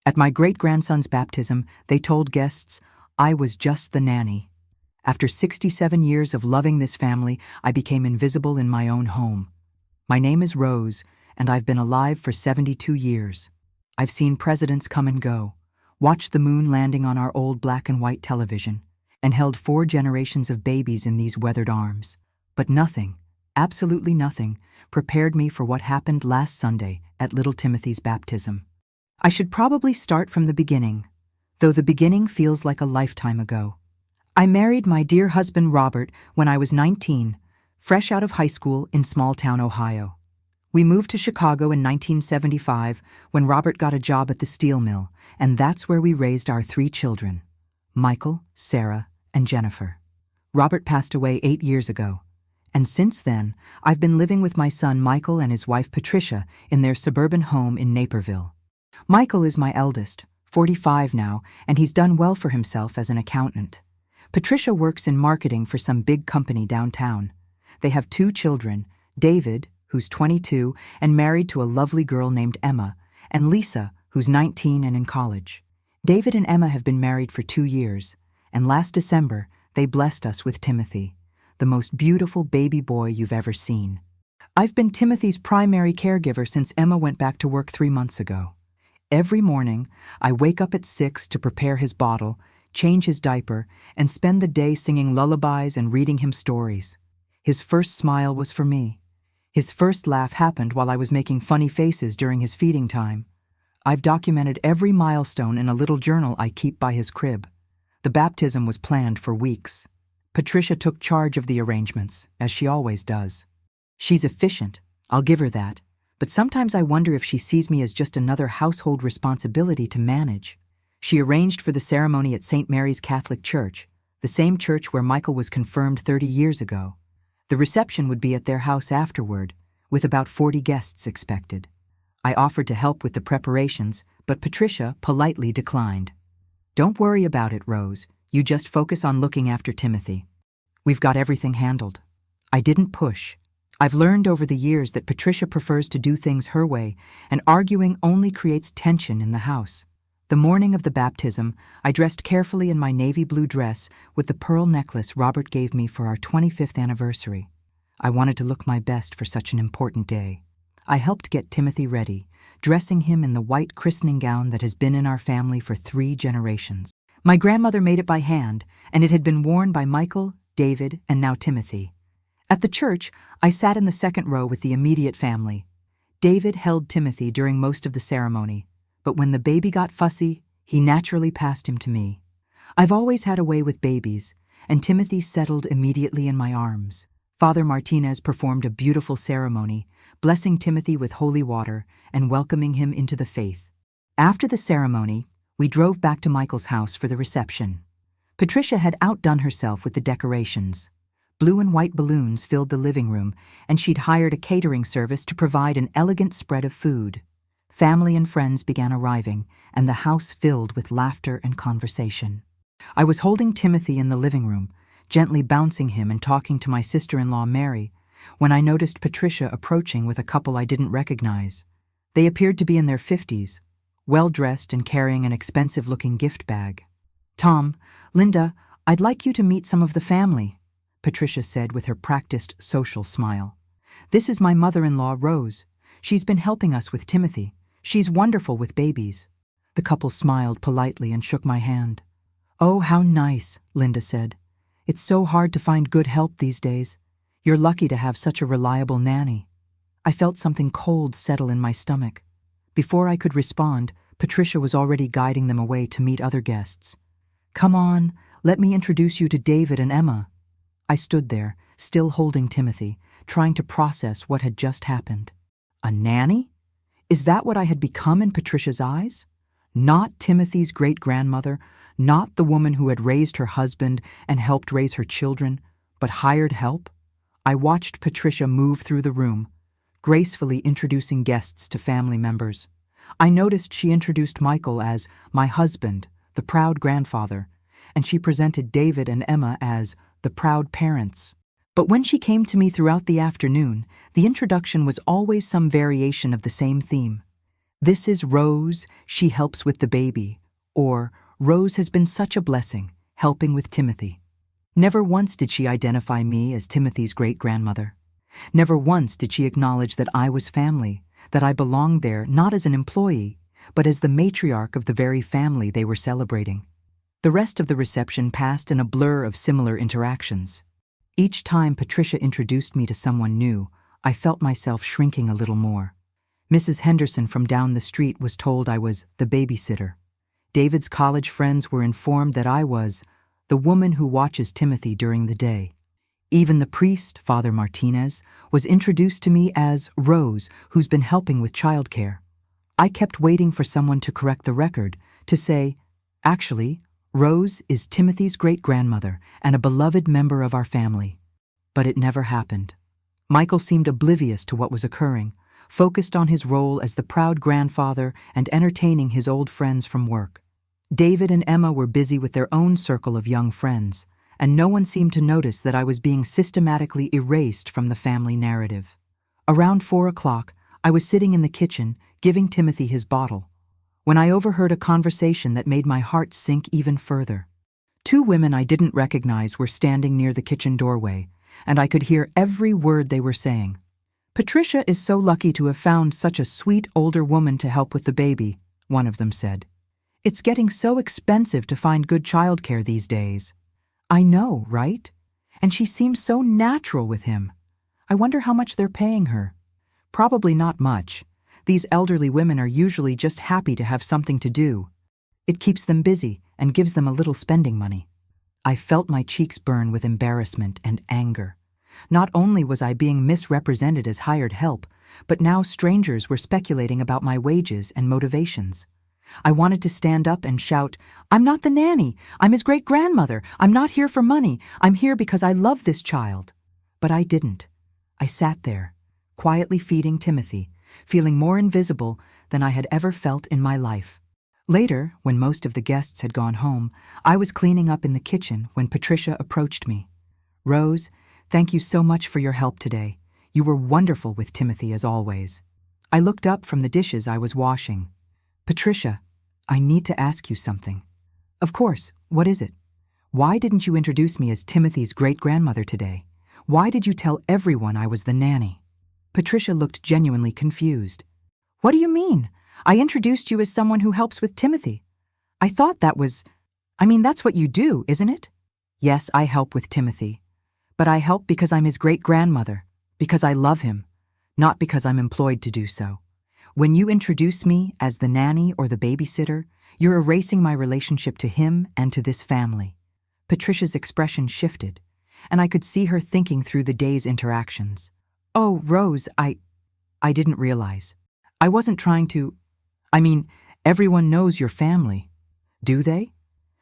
At my great-grandson's baptism, they told guests, I was just the nanny. After 67 years of loving this family, I became invisible in my own home. My name is Rose, and I've been alive for 72 years. I've seen presidents come and go, watched the moon landing on our old black and white television, and held 4 generations of babies in these weathered arms. But nothing, absolutely nothing, prepared me for what happened last Sunday at little Timothy's baptism. I should probably start from the beginning, though the beginning feels like a lifetime ago. I married my dear husband Robert when I was 19, fresh out of high school in small-town Ohio. We moved to Chicago in 1975 when Robert got a job at the steel mill, and that's where we raised our 3 children, Michael, Sarah, and Jennifer. Robert passed away 8 years ago, and since then, I've been living with my son Michael and his wife Patricia in their suburban home in Naperville. Michael is my eldest, 45 now, and he's done well for himself as an accountant. Patricia works in marketing for some big company downtown. They have 2 children, David, who's 22 and married to a lovely girl named Emma, and Lisa, who's 19 and in college. David and Emma have been married for 2 years, and last December, they blessed us with Timothy, the most beautiful baby boy you've ever seen. I've been Timothy's primary caregiver since Emma went back to work 3 months ago. Every morning, I wake up at 6 to prepare his bottle, change his diaper, and spend the day singing lullabies and reading him stories. His first smile was for me. His first laugh happened while I was making funny faces during his feeding time. I've documented every milestone in a little journal I keep by his crib. The baptism was planned for weeks. Patricia took charge of the arrangements, as she always does. She's efficient, I'll give her that, but sometimes I wonder if she sees me as just another household responsibility to manage. She arranged for the ceremony at St. Mary's Catholic Church, the same church where Michael was confirmed 30 years ago. The reception would be at their house afterward, with about 40 guests expected. I offered to help with the preparations, but Patricia politely declined. Don't worry about it, Rose. You just focus on looking after Timothy. We've got everything handled. I didn't push. I've learned over the years that Patricia prefers to do things her way, and arguing only creates tension in the house. The morning of the baptism, I dressed carefully in my navy blue dress with the pearl necklace Robert gave me for our 25th anniversary. I wanted to look my best for such an important day. I helped get Timothy ready, dressing him in the white christening gown that has been in our family for 3 generations. My grandmother made it by hand, and it had been worn by Michael, David, and now Timothy. At the church, I sat in the second row with the immediate family. David held Timothy during most of the ceremony, but when the baby got fussy, he naturally passed him to me. I've always had a way with babies, and Timothy settled immediately in my arms. Father Martinez performed a beautiful ceremony, blessing Timothy with holy water and welcoming him into the faith. After the ceremony, we drove back to Michael's house for the reception. Patricia had outdone herself with the decorations. Blue and white balloons filled the living room, and she'd hired a catering service to provide an elegant spread of food. Family and friends began arriving, and the house filled with laughter and conversation. I was holding Timothy in the living room, gently bouncing him and talking to my sister-in-law Mary, when I noticed Patricia approaching with a couple I didn't recognize. They appeared to be in their 50s, well-dressed and carrying an expensive-looking gift bag. "Tom, Linda, I'd like you to meet some of the family," Patricia said with her practiced social smile. "This is my mother-in-law, Rose. She's been helping us with Timothy. She's wonderful with babies." The couple smiled politely and shook my hand. "Oh, how nice," Linda said. "It's so hard to find good help these days. You're lucky to have such a reliable nanny." I felt something cold settle in my stomach. Before I could respond, Patricia was already guiding them away to meet other guests. "Come on, let me introduce you to David and Emma." I stood there, still holding Timothy, trying to process what had just happened. A nanny? Is that what I had become in Patricia's eyes? Not Timothy's great-grandmother, not the woman who had raised her husband and helped raise her children, but hired help? I watched Patricia move through the room, gracefully introducing guests to family members. I noticed she introduced Michael as my husband, the proud grandfather, and she presented David and Emma as the proud parents. But when she came to me throughout the afternoon, the introduction was always some variation of the same theme. "This is Rose, she helps with the baby," or "Rose has been such a blessing, helping with Timothy." Never once did she identify me as Timothy's great-grandmother. Never once did she acknowledge that I was family, that I belonged there not as an employee, but as the matriarch of the very family they were celebrating. The rest of the reception passed in a blur of similar interactions. Each time Patricia introduced me to someone new, I felt myself shrinking a little more. Mrs. Henderson from down the street was told I was the babysitter. David's college friends were informed that I was the woman who watches Timothy during the day. Even the priest, Father Martinez, was introduced to me as Rose, who's been helping with childcare. I kept waiting for someone to correct the record, to say, "Actually, Rose is Timothy's great-grandmother and a beloved member of our family." But it never happened. Michael seemed oblivious to what was occurring, focused on his role as the proud grandfather and entertaining his old friends from work. David and Emma were busy with their own circle of young friends, and no one seemed to notice that I was being systematically erased from the family narrative. Around 4 o'clock, I was sitting in the kitchen, giving Timothy his bottle, when I overheard a conversation that made my heart sink even further. Two women I didn't recognize were standing near the kitchen doorway, and I could hear every word they were saying. "Patricia is so lucky to have found such a sweet older woman to help with the baby," one of them said. "It's getting so expensive to find good childcare these days." "I know, right? And she seems so natural with him. I wonder how much they're paying her." "Probably not much. These elderly women are usually just happy to have something to do. It keeps them busy and gives them a little spending money." I felt my cheeks burn with embarrassment and anger. Not only was I being misrepresented as hired help, but now strangers were speculating about my wages and motivations. I wanted to stand up and shout, "I'm not the nanny. I'm his great-grandmother. I'm not here for money. I'm here because I love this child." But I didn't. I sat there, quietly feeding Timothy, feeling more invisible than I had ever felt in my life. Later, when most of the guests had gone home, I was cleaning up in the kitchen when Patricia approached me. "Rose, thank you so much for your help today. You were wonderful with Timothy as always." I looked up from the dishes I was washing. "Patricia, I need to ask you something." "Of course, what is it?" "Why didn't you introduce me as Timothy's great-grandmother today? Why did you tell everyone I was the nanny?" Patricia looked genuinely confused. "What do you mean? I introduced you as someone who helps with Timothy. I thought that was... that's what you do, isn't it?" "Yes, I help with Timothy. But I help because I'm his great-grandmother, because I love him, not because I'm employed to do so. When you introduce me as the nanny or the babysitter, you're erasing my relationship to him and to this family." Patricia's expression shifted, and I could see her thinking through the day's interactions. "Oh, Rose, I didn't realize. I wasn't trying to... everyone knows your family. Do they?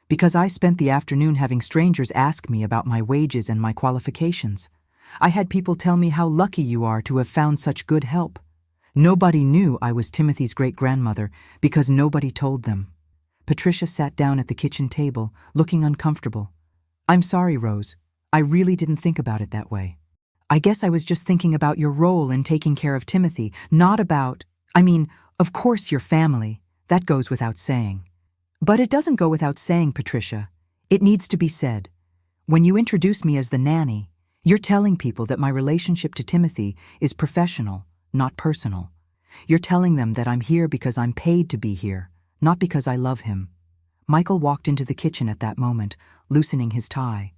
Because I spent the afternoon having strangers ask me about my wages and my qualifications. I had people tell me how lucky you are to have found such good help. Nobody knew I was Timothy's great-grandmother because nobody told them." Patricia sat down at the kitchen table, looking uncomfortable. "I'm sorry, Rose. I really didn't think about it that way. I guess I was just thinking about your role in taking care of Timothy, not about... of course your family. That goes without saying. But it doesn't go without saying, Patricia. It needs to be said. When you introduce me as the nanny, you're telling people that my relationship to Timothy is professional, not personal. You're telling them that I'm here because I'm paid to be here, not because I love him." Michael walked into the kitchen at that moment, loosening his tie.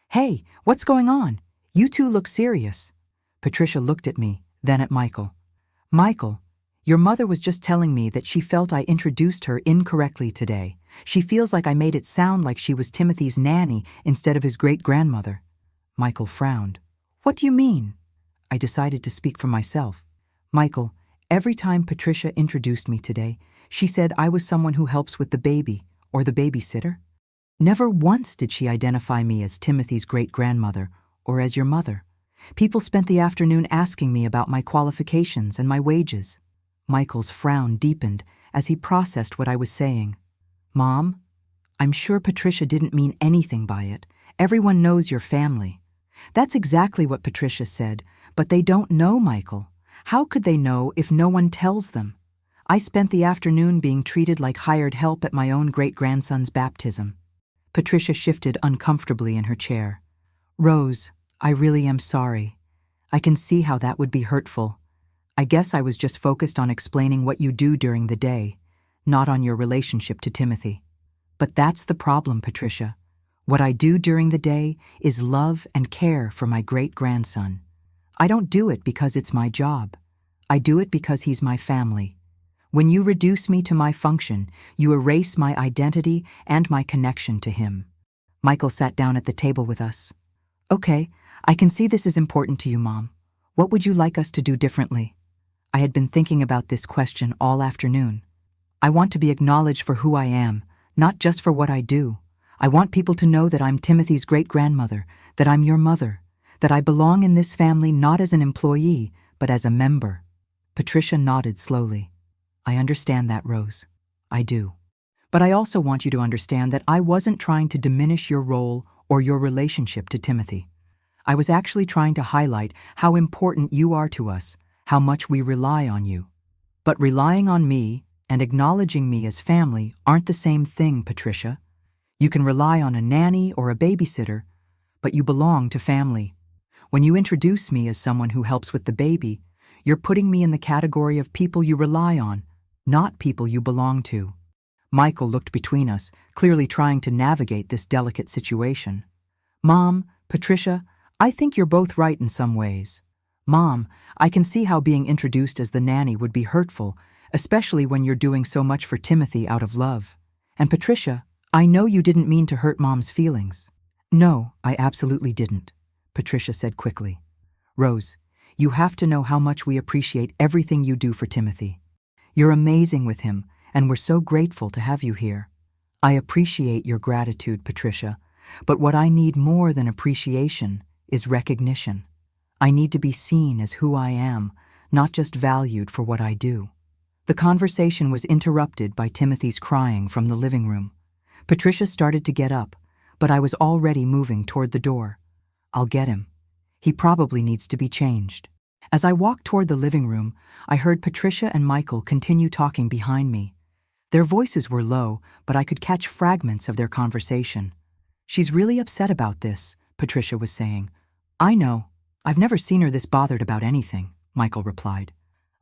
"Hey, what's going on? You two look serious." Patricia looked at me, then at Michael. "Michael, your mother was just telling me that she felt I introduced her incorrectly today. She feels like I made it sound like she was Timothy's nanny instead of his great-grandmother." Michael frowned. "What do you mean?" I decided to speak for myself. "Michael, every time Patricia introduced me today, she said I was someone who helps with the baby, or the babysitter. Never once did she identify me as Timothy's great-grandmother, or as your mother. People spent the afternoon asking me about my qualifications and my wages." Michael's frown deepened as he processed what I was saying. "Mom, I'm sure Patricia didn't mean anything by it. Everyone knows your family." "That's exactly what Patricia said, but they don't know, Michael. How could they know if no one tells them? I spent the afternoon being treated like hired help at my own great-grandson's baptism. Patricia shifted uncomfortably in her chair. Rose, I really am sorry. I can see how that would be hurtful. I guess I was just focused on explaining what you do during the day, not on your relationship to Timothy. But that's the problem, Patricia. What I do during the day is love and care for my great-grandson. I don't do it because it's my job. I do it because he's my family. When you reduce me to my function, you erase my identity and my connection to him. Michael sat down at the table with us. Okay, I can see this is important to you, Mom. What would you like us to do differently? I had been thinking about this question all afternoon. I want to be acknowledged for who I am, not just for what I do. I want people to know that I'm Timothy's great-grandmother, that I'm your mother, that I belong in this family not as an employee, but as a member. Patricia nodded slowly. I understand that, Rose. I do. But I also want you to understand that I wasn't trying to diminish your role or your relationship to Timothy. I was actually trying to highlight how important you are to us, how much we rely on you. But relying on me and acknowledging me as family aren't the same thing, Patricia. You can rely on a nanny or a babysitter, but you belong to family. When you introduce me as someone who helps with the baby, you're putting me in the category of people you rely on, not people you belong to. Michael looked between us, clearly trying to navigate this delicate situation. Mom, Patricia, I think you're both right in some ways. Mom, I can see how being introduced as the nanny would be hurtful, especially when you're doing so much for Timothy out of love. And Patricia, I know you didn't mean to hurt Mom's feelings. No, I absolutely didn't, Patricia said quickly. Rose, you have to know how much we appreciate everything you do for Timothy. You're amazing with him, and we're so grateful to have you here. I appreciate your gratitude, Patricia, but what I need more than appreciation is recognition. I need to be seen as who I am, not just valued for what I do. The conversation was interrupted by Timothy's crying from the living room. Patricia started to get up, but I was already moving toward the door. I'll get him. He probably needs to be changed. As I walked toward the living room, I heard Patricia and Michael continue talking behind me. Their voices were low, but I could catch fragments of their conversation. She's really upset about this, Patricia was saying. I know. I've never seen her this bothered about anything, Michael replied.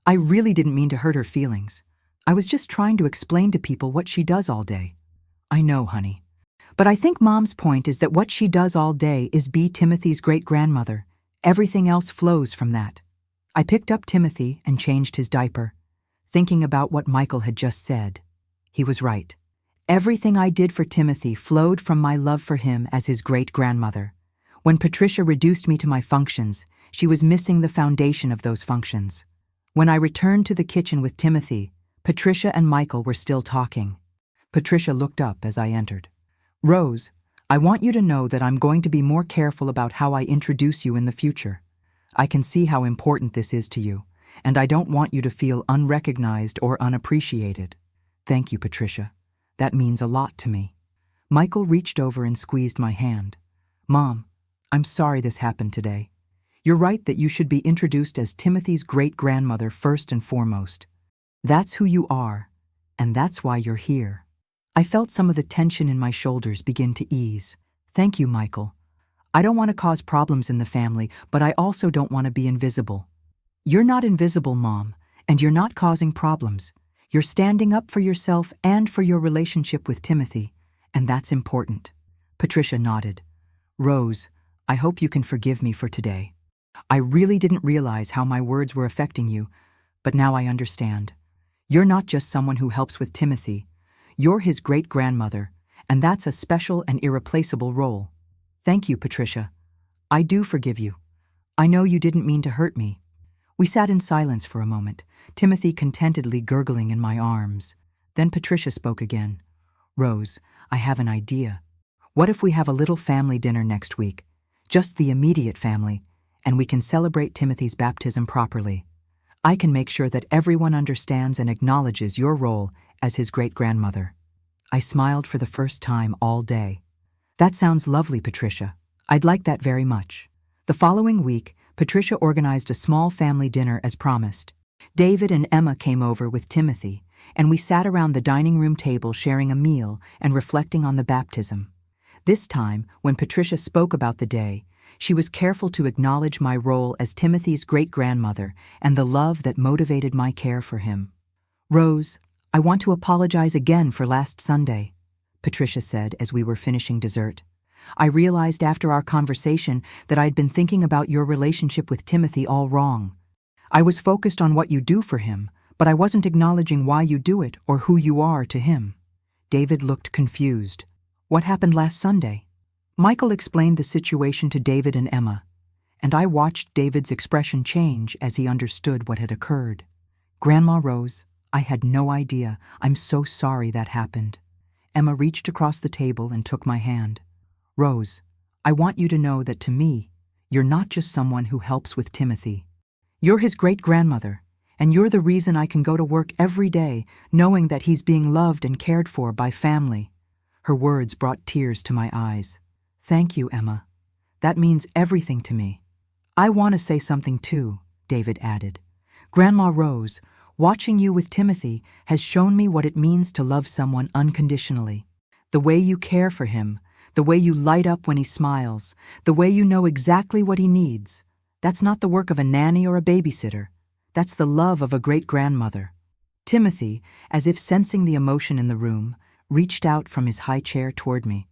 I really didn't mean to hurt her feelings. I was just trying to explain to people what she does all day. I know, honey. But I think Mom's point is that what she does all day is be Timothy's great-grandmother. Everything else flows from that. I picked up Timothy and changed his diaper, thinking about what Michael had just said. He was right. Everything I did for Timothy flowed from my love for him as his great-grandmother. When Patricia reduced me to my functions, she was missing the foundation of those functions. When I returned to the kitchen with Timothy, Patricia and Michael were still talking. Patricia looked up as I entered. Rose, I want you to know that I'm going to be more careful about how I introduce you in the future. I can see how important this is to you, and I don't want you to feel unrecognized or unappreciated. Thank you, Patricia. That means a lot to me. Michael reached over and squeezed my hand. Mom, I'm sorry this happened today. You're right that you should be introduced as Timothy's great-grandmother first and foremost. That's who you are, and that's why you're here. I felt some of the tension in my shoulders begin to ease. Thank you, Michael. I don't want to cause problems in the family, but I also don't want to be invisible. You're not invisible, Mom, and you're not causing problems. You're standing up for yourself and for your relationship with Timothy, and that's important. Patricia nodded. Rose, I hope you can forgive me for today. I really didn't realize how my words were affecting you, but now I understand. You're not just someone who helps with Timothy. You're his great-grandmother, and that's a special and irreplaceable role. Thank you, Patricia. I do forgive you. I know you didn't mean to hurt me. We sat in silence for a moment, Timothy contentedly gurgling in my arms. Then Patricia spoke again. Rose, I have an idea. What if we have a little family dinner next week? Just the immediate family, and we can celebrate Timothy's baptism properly. I can make sure that everyone understands and acknowledges your role as his great-grandmother. I smiled for the first time all day. That sounds lovely, Patricia. I'd like that very much. The following week, Patricia organized a small family dinner as promised. David and Emma came over with Timothy, and we sat around the dining room table sharing a meal and reflecting on the baptism. This time, when Patricia spoke about the day, she was careful to acknowledge my role as Timothy's great-grandmother and the love that motivated my care for him. "Rose, I want to apologize again for last Sunday," Patricia said as we were finishing dessert. "I realized after our conversation that I'd been thinking about your relationship with Timothy all wrong. I was focused on what you do for him, but I wasn't acknowledging why you do it or who you are to him." David looked confused. "What happened last Sunday?" Michael explained the situation to David and Emma, and I watched David's expression change as he understood what had occurred. "Grandma Rose, I had no idea. I'm so sorry that happened." Emma reached across the table and took my hand. "Rose, I want you to know that to me, you're not just someone who helps with Timothy. You're his great-grandmother, and you're the reason I can go to work every day knowing that he's being loved and cared for by family." Her words brought tears to my eyes. "Thank you, Emma. That means everything to me." "I want to say something too," David added. "Grandma Rose, watching you with Timothy has shown me what it means to love someone unconditionally. The way you care for him, the way you light up when he smiles, the way you know exactly what he needs. That's not the work of a nanny or a babysitter. That's the love of a great-grandmother." Timothy, as if sensing the emotion in the room, reached out from his high chair toward me.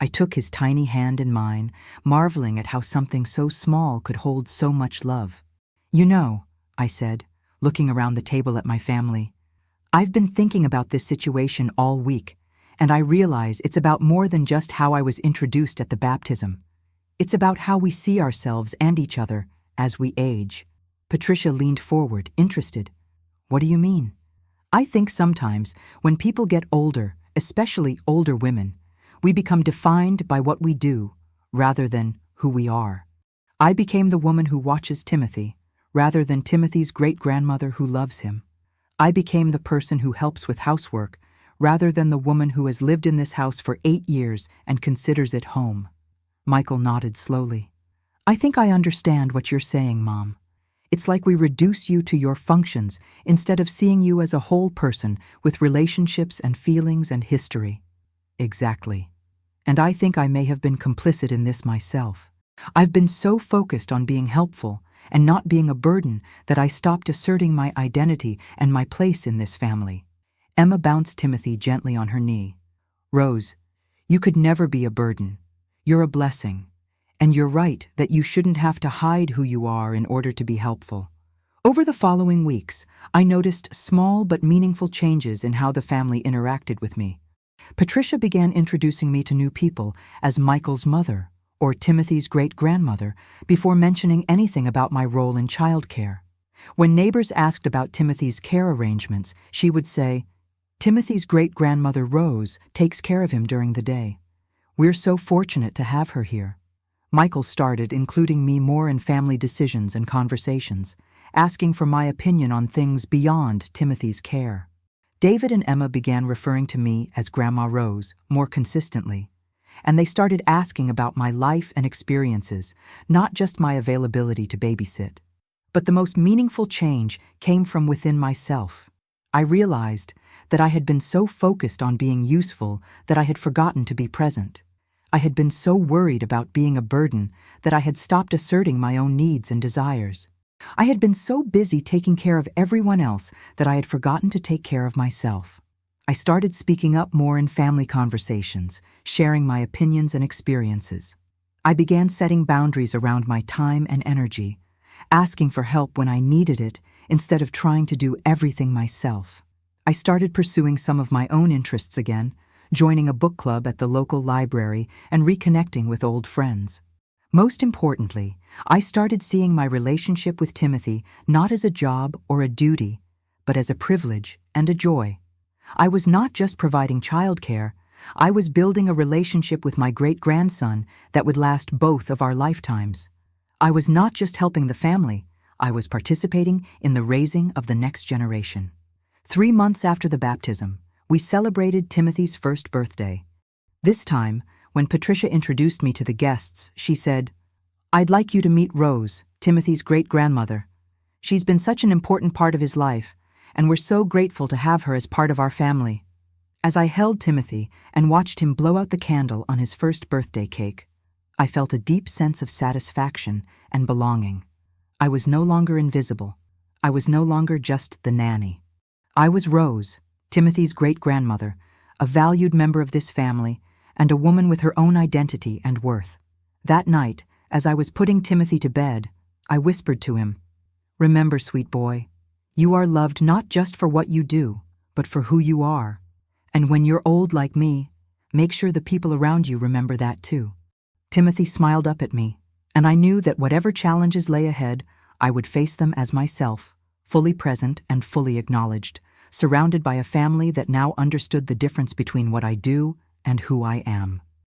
I took his tiny hand in mine, marveling at how something so small could hold so much love. "You know," I said, looking around the table at my family, "I've been thinking about this situation all week, and I realize it's about more than just how I was introduced at the baptism. It's about how we see ourselves and each other as we age." Patricia leaned forward, interested. "What do you mean?" "I think sometimes when people get older, especially older women, we become defined by what we do rather than who we are. I became the woman who watches Timothy rather than Timothy's great-grandmother who loves him. I became the person who helps with housework rather than the woman who has lived in this house for 8 years and considers it home." Michael nodded slowly. "I think I understand what you're saying, Mom. It's like we reduce you to your functions instead of seeing you as a whole person with relationships and feelings and history." "Exactly. And I think I may have been complicit in this myself. I've been so focused on being helpful and not being a burden that I stopped asserting my identity and my place in this family." Emma bounced Timothy gently on her knee. "Rose, you could never be a burden. You're a blessing. And you're right that you shouldn't have to hide who you are in order to be helpful." Over the following weeks, I noticed small but meaningful changes in how the family interacted with me. Patricia began introducing me to new people as Michael's mother or Timothy's great-grandmother before mentioning anything about my role in childcare. When neighbors asked about Timothy's care arrangements, she would say, "Timothy's great-grandmother Rose takes care of him during the day. We're so fortunate to have her here." Michael started including me more in family decisions and conversations, asking for my opinion on things beyond Timothy's care. David and Emma began referring to me as Grandma Rose more consistently, and they started asking about my life and experiences, not just my availability to babysit. But the most meaningful change came from within myself. I realized that I had been so focused on being useful that I had forgotten to be present. I had been so worried about being a burden that I had stopped asserting my own needs and desires. I had been so busy taking care of everyone else that I had forgotten to take care of myself. I started speaking up more in family conversations, sharing my opinions and experiences. I began setting boundaries around my time and energy, asking for help when I needed it instead of trying to do everything myself. I started pursuing some of my own interests again, joining a book club at the local library and reconnecting with old friends. Most importantly, I started seeing my relationship with Timothy not as a job or a duty, but as a privilege and a joy. I was not just providing childcare, I was building a relationship with my great-grandson that would last both of our lifetimes. I was not just helping the family, I was participating in the raising of the next generation. 3 months after the baptism, we celebrated Timothy's first birthday. This time, when Patricia introduced me to the guests, she said, "I'd like you to meet Rose, Timothy's great-grandmother. She's been such an important part of his life, and we're so grateful to have her as part of our family." As I held Timothy and watched him blow out the candle on his first birthday cake, I felt a deep sense of satisfaction and belonging. I was no longer invisible. I was no longer just the nanny. I was Rose, Timothy's great-grandmother, a valued member of this family, and a woman with her own identity and worth. That night, as I was putting Timothy to bed, I whispered to him, "Remember, sweet boy, you are loved not just for what you do, but for who you are. And when you're old like me, make sure the people around you remember that too." Timothy smiled up at me, and I knew that whatever challenges lay ahead, I would face them as myself, fully present and fully acknowledged, surrounded by a family that now understood the difference between what I do and who I am.